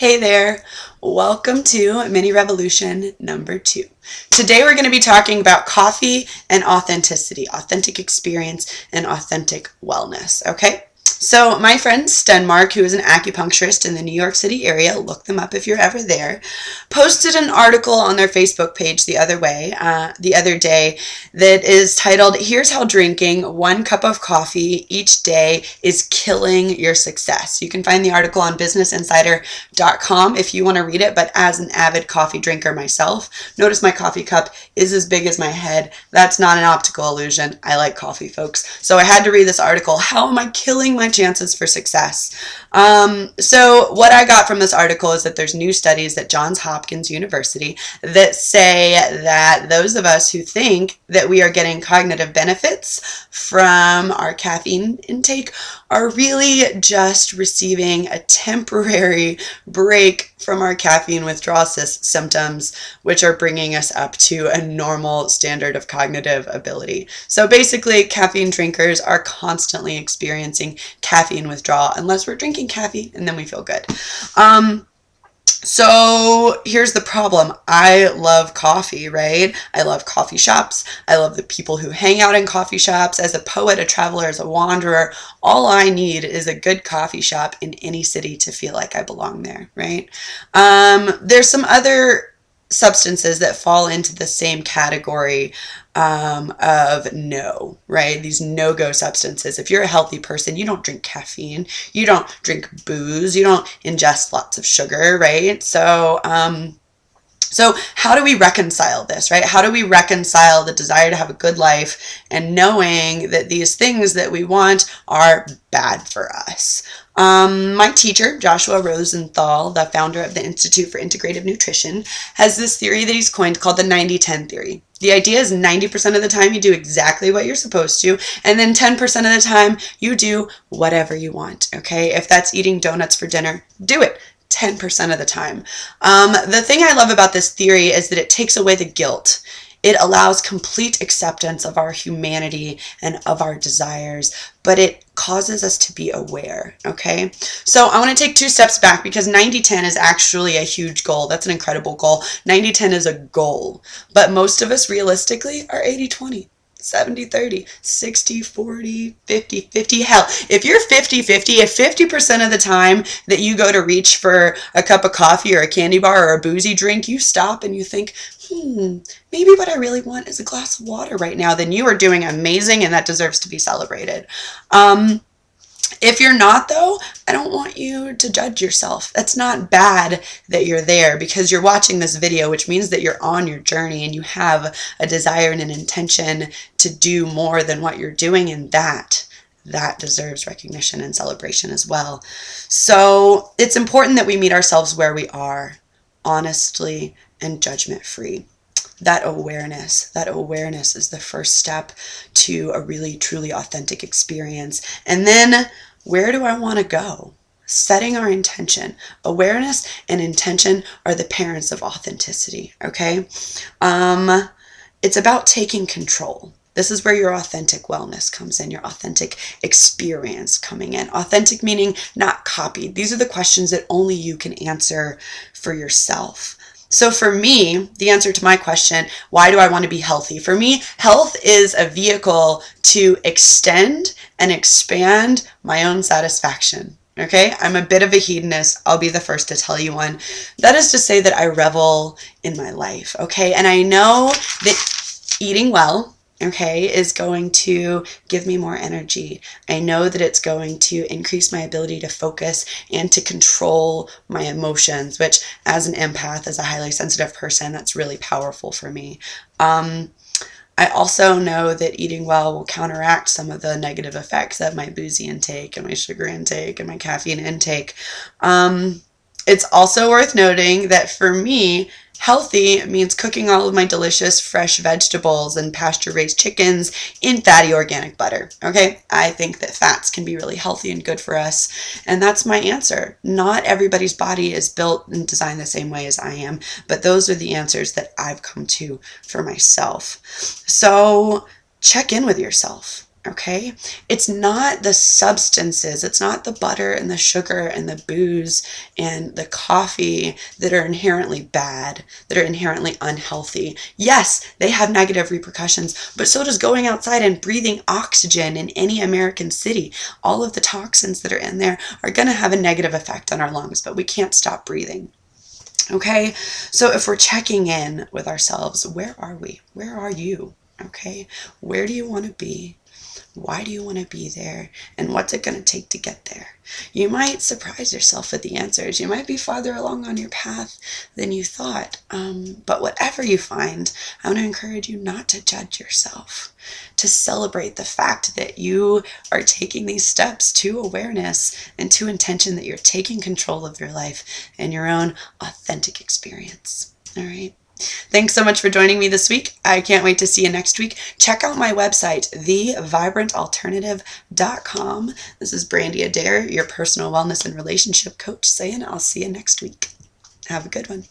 Hey there, welcome to Mini Revolution number 2. Today we're going to be talking about coffee and authenticity, authentic experience and authentic wellness, okay? So my friend Stenmark, who is an acupuncturist in the New York City area, look them up if you're ever there, posted an article on their Facebook page the other day that is titled, "Here's how drinking 1 cup of coffee each day is killing your success." You can find the article on businessinsider.com if you want to read it, but as an avid coffee drinker myself, notice my coffee cup is as big as my head. That's not an optical illusion. I like coffee, folks. So I had to read this article. How am I killing my chances for success? So what I got from this article is that there's new studies at Johns Hopkins University that say that those of us who think that we are getting cognitive benefits from our caffeine intake are really just receiving a temporary break from our caffeine withdrawal symptoms, which are bringing us up to a normal standard of cognitive ability. So basically, caffeine drinkers are constantly experiencing caffeine withdrawal unless we're drinking caffeine and then we feel good. So here's the problem. I love coffee, right? I love coffee shops. I love the people who hang out in coffee shops. As a poet, a traveler, as a wanderer, all I need is a good coffee shop in any city to feel like I belong there, right? There's some other substances that fall into the same category of no, right? These no-go substances. If you're a healthy person, you don't drink caffeine, you don't drink booze, you don't ingest lots of sugar, right? So how do we reconcile this, right? How do we reconcile the desire to have a good life and knowing that these things that we want are bad for us? My teacher, Joshua Rosenthal, the founder of the Institute for Integrative Nutrition, has this theory that he's coined called the 90-10 theory. The idea is 90% of the time you do exactly what you're supposed to, and then 10% of the time you do whatever you want, okay? If that's eating donuts for dinner, do it 10% of the time. The thing I love about this theory is that it takes away the guilt. It allows complete acceptance of our humanity and of our desires, but it causes us to be aware, okay? So I want to take 2 steps back because 90-10 is actually a huge goal. That's an incredible goal. 90-10 is a goal, but most of us realistically are 80-20. 70-30, 60-40, 50-50. Hell, if you're 50-50, if 50% of the time that you go to reach for a cup of coffee or a candy bar or a boozy drink, you stop and you think, maybe what I really want is a glass of water right now, then you are doing amazing and that deserves to be celebrated. If you're not, though, I don't want you to judge yourself. It's not bad that you're there because you're watching this video, which means that you're on your journey and you have a desire and an intention to do more than what you're doing, and that deserves recognition and celebration as well. So it's important that we meet ourselves where we are, honestly and judgment-free. That awareness is the first step to a really, truly authentic experience. And then, where do I want to go? Setting our intention. Awareness and intention are the parents of authenticity, okay? It's about taking control. This is where your authentic wellness comes in, your authentic experience coming in. Authentic meaning not copied. These are the questions that only you can answer for yourself. So for me, the answer to my question, why do I want to be healthy? For me, health is a vehicle to extend and expand my own satisfaction. Okay? I'm a bit of a hedonist. I'll be the first to tell you one. That is to say that I revel in my life. Okay? And I know that eating well, okay, is going to give me more energy. I know that it's going to increase my ability to focus and to control my emotions, which as an empath, as a highly sensitive person, that's really powerful for me. I also know that eating well will counteract some of the negative effects of my boozy intake and my sugar intake and my caffeine intake. It's also worth noting that for me, healthy means cooking all of my delicious fresh vegetables and pasture-raised chickens in fatty organic butter, okay? I think that fats can be really healthy and good for us, and that's my answer. Not everybody's body is built and designed the same way as I am, but those are the answers that I've come to for myself. So check in with yourself. Okay? It's not the substances, it's not the butter and the sugar and the booze and the coffee that are inherently bad, that are inherently unhealthy. Yes, they have negative repercussions, but so does going outside and breathing oxygen in any American city. All of the toxins that are in there are going to have a negative effect on our lungs, but we can't stop breathing. Okay, so if we're checking in with ourselves, where are we? Where are you? Okay, where do you want to be? Why do you want to be there? And what's it going to take to get there? You might surprise yourself with the answers. You might be farther along on your path than you thought. But whatever you find, I want to encourage you not to judge yourself, to celebrate the fact that you are taking these steps to awareness and to intention, that you're taking control of your life and your own authentic experience. All right. Thanks so much for joining me this week. I can't wait to see you next week. Check out my website, thevibrantalternative.com. This is Brandi Adair, your personal wellness and relationship coach, saying I'll see you next week. Have a good one.